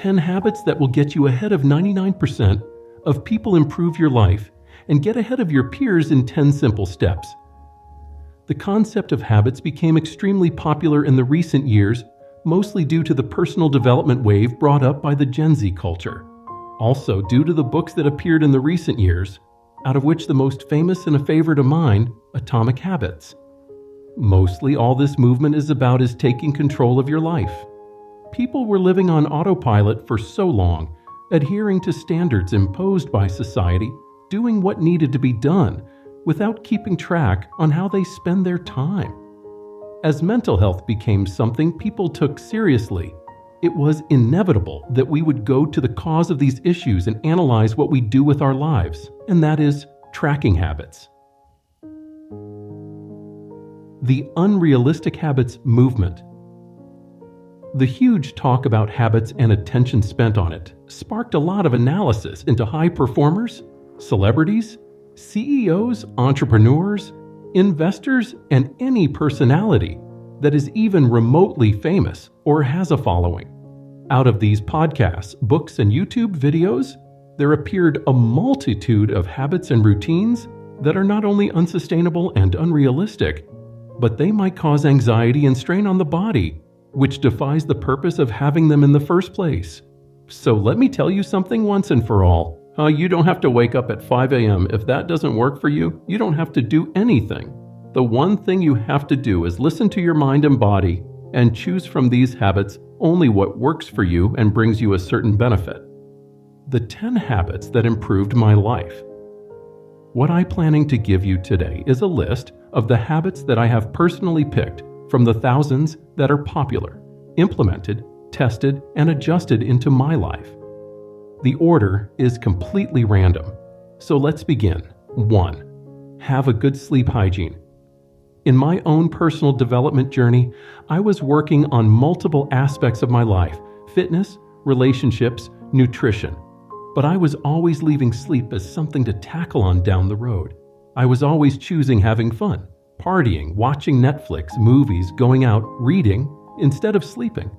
10 habits that will get you ahead of 99% of people. Improve your life and get ahead of your peers in 10 simple steps. The concept of habits became extremely popular in the recent years, mostly due to the personal development wave brought up by the Gen Z culture. Also due to the books that appeared in the recent years, out of which the most famous and a favorite of mine, Atomic Habits. Mostly all this movement is about is taking control of your life. People were living on autopilot for so long, adhering to standards imposed by society, doing what needed to be done, without keeping track on how they spend their time. As mental health became something people took seriously, it was inevitable that we would go to the cause of these issues and analyze what we do with our lives, and that is tracking habits. The Unrealistic Habits movement. The huge talk about habits and attention spent on it sparked a lot of analysis into high performers, celebrities, CEOs, entrepreneurs, investors, and any personality that is even remotely famous or has a following. Out of these podcasts, books, and YouTube videos, there appeared a multitude of habits and routines that are not only unsustainable and unrealistic, but they might cause anxiety and strain on the body, which defies the purpose of having them in the first place. So let me tell you something once and for all. You don't have to wake up at 5 a.m. If that doesn't work for you, you don't have to do anything. The one thing you have to do is listen to your mind and body and choose from these habits only what works for you and brings you a certain benefit. The 10 habits that improved my life. What I'm planning to give you today is a list of the habits that I have personally picked from the thousands that are popular, implemented, tested, and adjusted into my life. The order is completely random, so let's begin. 1. Have a good sleep hygiene. In my own personal development journey, I was working on multiple aspects of my life: fitness, relationships, nutrition. But I was always leaving sleep as something to tackle on down the road. I was always choosing having fun, partying, watching Netflix, movies, going out, reading, instead of sleeping.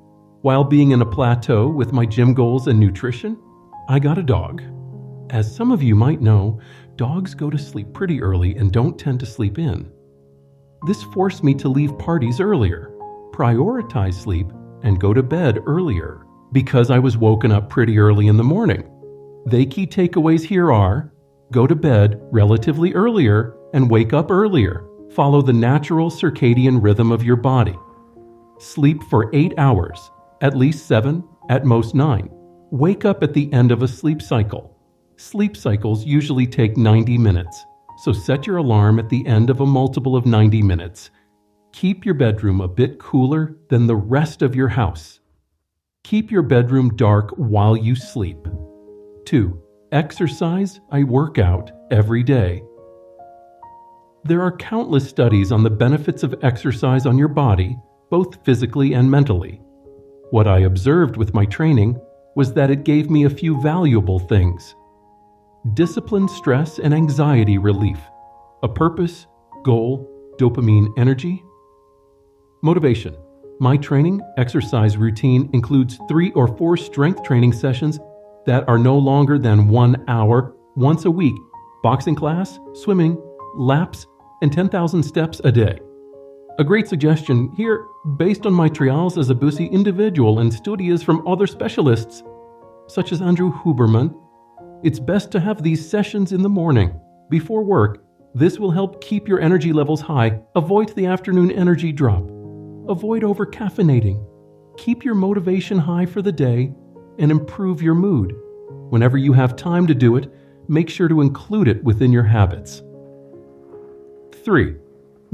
While being in a plateau with my gym goals and nutrition, I got a dog. As some of you might know, dogs go to sleep pretty early and don't tend to sleep in. This forced me to leave parties earlier, prioritize sleep, and go to bed earlier, because I was woken up pretty early in the morning. The key takeaways here are: go to bed relatively earlier and wake up earlier. Follow the natural circadian rhythm of your body. Sleep for 8 hours, at least 7, at most 9. Wake up at the end of a sleep cycle. Sleep cycles usually take 90 minutes, so set your alarm at the end of a multiple of 90 minutes. Keep your bedroom a bit cooler than the rest of your house. Keep your bedroom dark while you sleep. 2. Exercise. I work out every day. There are countless studies on the benefits of exercise on your body, both physically and mentally. What I observed with my training was that it gave me a few valuable things: discipline, stress, and anxiety relief, a purpose, goal, dopamine, energy. Motivation. My training exercise routine includes 3 or 4 strength training sessions that are no longer than 1 hour once a week: boxing class, swimming, laps, and 10,000 steps a day. A great suggestion here, based on my trials as a busy individual and studies from other specialists, such as Andrew Huberman, it's best to have these sessions in the morning, before work. This will help keep your energy levels high, avoid the afternoon energy drop, avoid over-caffeinating, keep your motivation high for the day, and improve your mood. Whenever you have time to do it, make sure to include it within your habits. 3.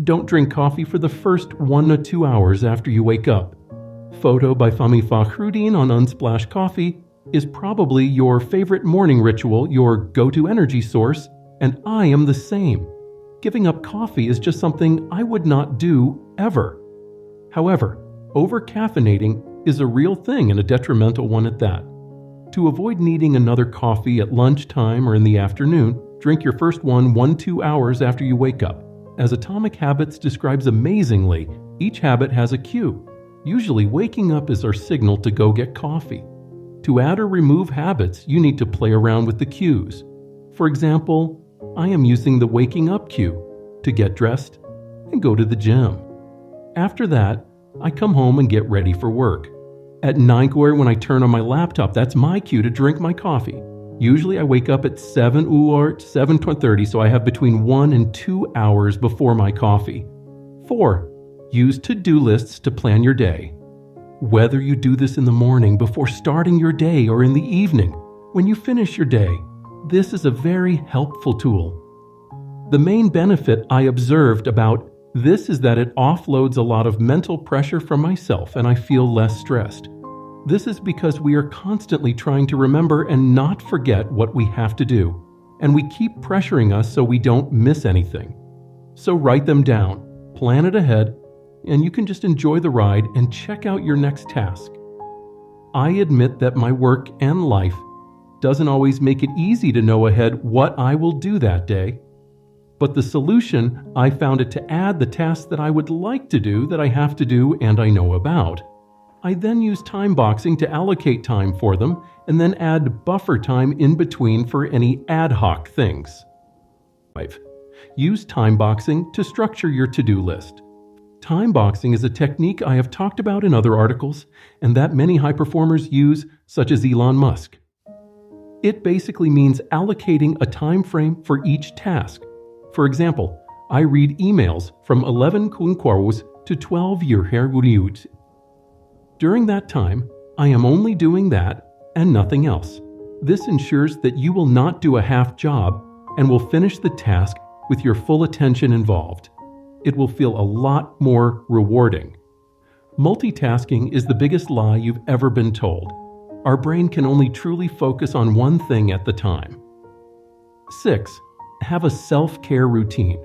Don't drink coffee for the first 1 to 2 hours after you wake up. Photo by Fahmy Fakhruddin on Unsplash Coffee is probably your favorite morning ritual, your go-to energy source, and I am the same. Giving up coffee is just something I would not do ever. However, over-caffeinating is a real thing and a detrimental one at that. To avoid needing another coffee at lunchtime or in the afternoon, drink your first 1-2 hours after you wake up. As Atomic Habits describes amazingly, each habit has a cue. Usually waking up is our signal to go get coffee. To add or remove habits, you need to play around with the cues. For example, I am using the waking up cue to get dressed and go to the gym. After that, I come home and get ready for work. At 9 when I turn on my laptop, that's my cue to drink my coffee. Usually I wake up at 7 or 7:30, so I have between 1 and 2 hours before my coffee. 4. Use to-do lists to plan your day. Whether you do this in the morning before starting your day or in the evening when you finish your day, this is a very helpful tool. The main benefit I observed about this is that it offloads a lot of mental pressure from myself and I feel less stressed. This is because we are constantly trying to remember and not forget what we have to do, and we keep pressuring us so we don't miss anything. So write them down, plan it ahead, and you can just enjoy the ride and check out your next task. I admit that my work and life doesn't always make it easy to know ahead what I will do that day. But the solution, I found it to add the tasks that I would like to do that I have to do and I know about. I then use time boxing to allocate time for them and then add buffer time in between for any ad hoc things. 5. Use time boxing to structure your to-do list. Time boxing is a technique I have talked about in other articles and that many high performers use, such as Elon Musk. It basically means allocating a time frame for each task. For example, I read emails from 11 to 12 uur. During that time, I am only doing that and nothing else. This ensures that you will not do a half job and will finish the task with your full attention involved. It will feel a lot more rewarding. Multitasking is the biggest lie you've ever been told. Our brain can only truly focus on one thing at the time. 6. Have a self-care routine.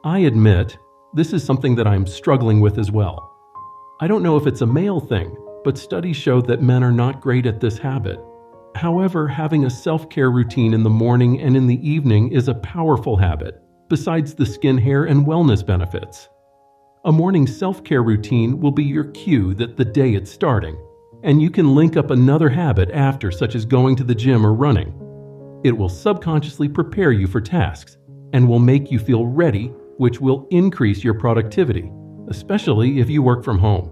I admit, this is something that I'm struggling with as well. I don't know if it's a male thing, but studies show that men are not great at this habit. However, having a self-care routine in the morning and in the evening is a powerful habit, besides the skin, hair, and wellness benefits. A morning self-care routine will be your cue that the day is starting, and you can link up another habit after, such as going to the gym or running. It will subconsciously prepare you for tasks and will make you feel ready, which will increase your productivity, especially if you work from home.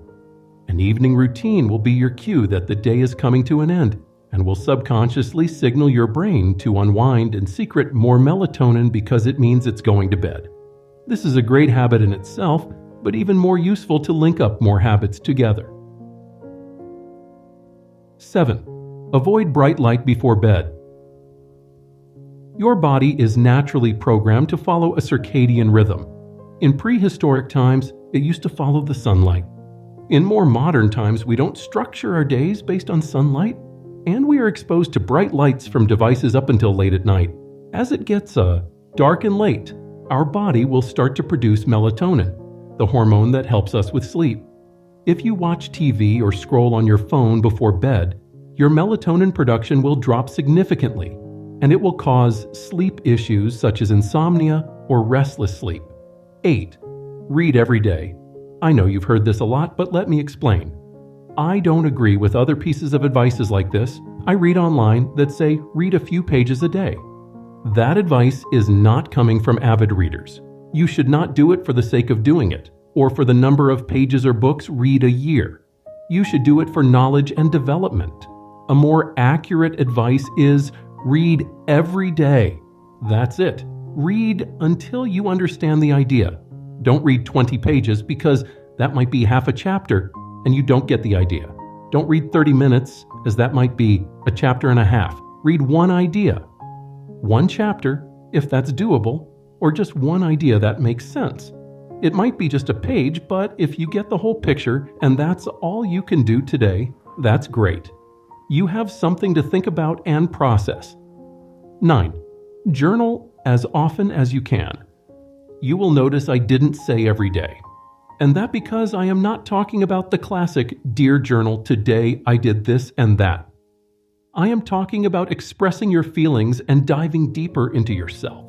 An evening routine will be your cue that the day is coming to an end and will subconsciously signal your brain to unwind and secrete more melatonin because it means it's going to bed. This is a great habit in itself, but even more useful to link up more habits together. 7. Avoid bright light before bed. Your body is naturally programmed to follow a circadian rhythm. In prehistoric times, it used to follow the sunlight. In more modern times, we don't structure our days based on sunlight, and we are exposed to bright lights from devices up until late at night. As it gets dark and late, our body will start to produce melatonin, the hormone that helps us with sleep. If you watch TV or scroll on your phone before bed, your melatonin production will drop significantly, and it will cause sleep issues such as insomnia or restless sleep. 8. Read every day. I know you've heard this a lot, but let me explain. I don't agree with other pieces of advice like this I read online that say read a few pages a day. That advice is not coming from avid readers. You should not do it for the sake of doing it, or for the number of pages or books read a year. You should do it for knowledge and development. A more accurate advice is read every day. That's it. Read until you understand the idea. Don't read 20 pages because that might be half a chapter and you don't get the idea. Don't read 30 minutes as that might be a chapter and a half. Read one idea. One chapter, if that's doable, or just one idea that makes sense. It might be just a page, but if you get the whole picture and that's all you can do today, that's great. You have something to think about and process. 9. Journal as often as you can. You will notice I didn't say every day. And that because I am not talking about the classic Dear Journal, today I did this and that. I am talking about expressing your feelings and diving deeper into yourself.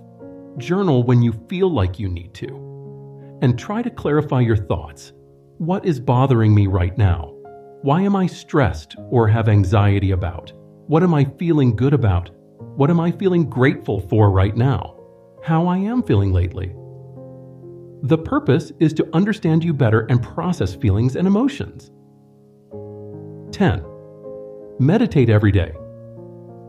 Journal when you feel like you need to. And try to clarify your thoughts. What is bothering me right now? Why am I stressed or have anxiety about? What am I feeling good about? What am I feeling grateful for right now? How I am feeling lately? The purpose is to understand you better and process feelings and emotions. 10. Meditate every day.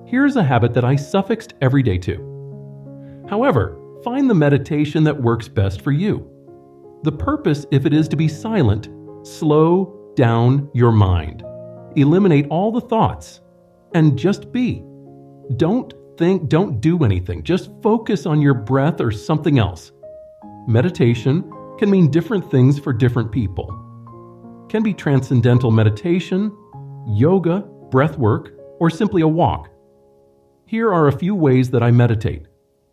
Here's a habit that I suffixed every day to. However, find the meditation that works best for you. The purpose, if it is to be silent, slow down your mind. Eliminate all the thoughts and just be. Don't think, don't do anything. Just focus on your breath or something else. Meditation can mean different things for different people. Can be transcendental meditation, yoga, breath work, or simply a walk. Here are a few ways that I meditate.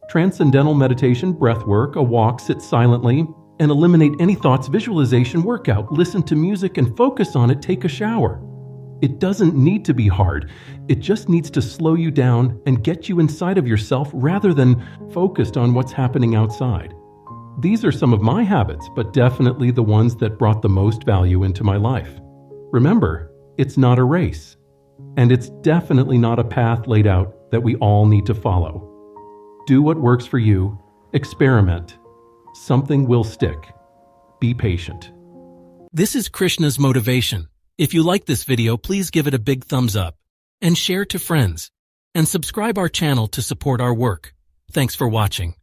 Transcendental meditation, breath work, a walk, sit silently, and eliminate any thoughts, visualization, workout, listen to music and focus on it, take a shower. It doesn't need to be hard. It just needs to slow you down and get you inside of yourself rather than focused on what's happening outside. These are some of my habits, but definitely the ones that brought the most value into my life. Remember, it's not a race, and it's definitely not a path laid out that we all need to follow. Do what works for you. Experiment. Something will stick. Be patient. This is Krishna's motivation. If you like this video, please give it a big thumbs up and share to friends. And subscribe our channel to support our work. Thanks for watching.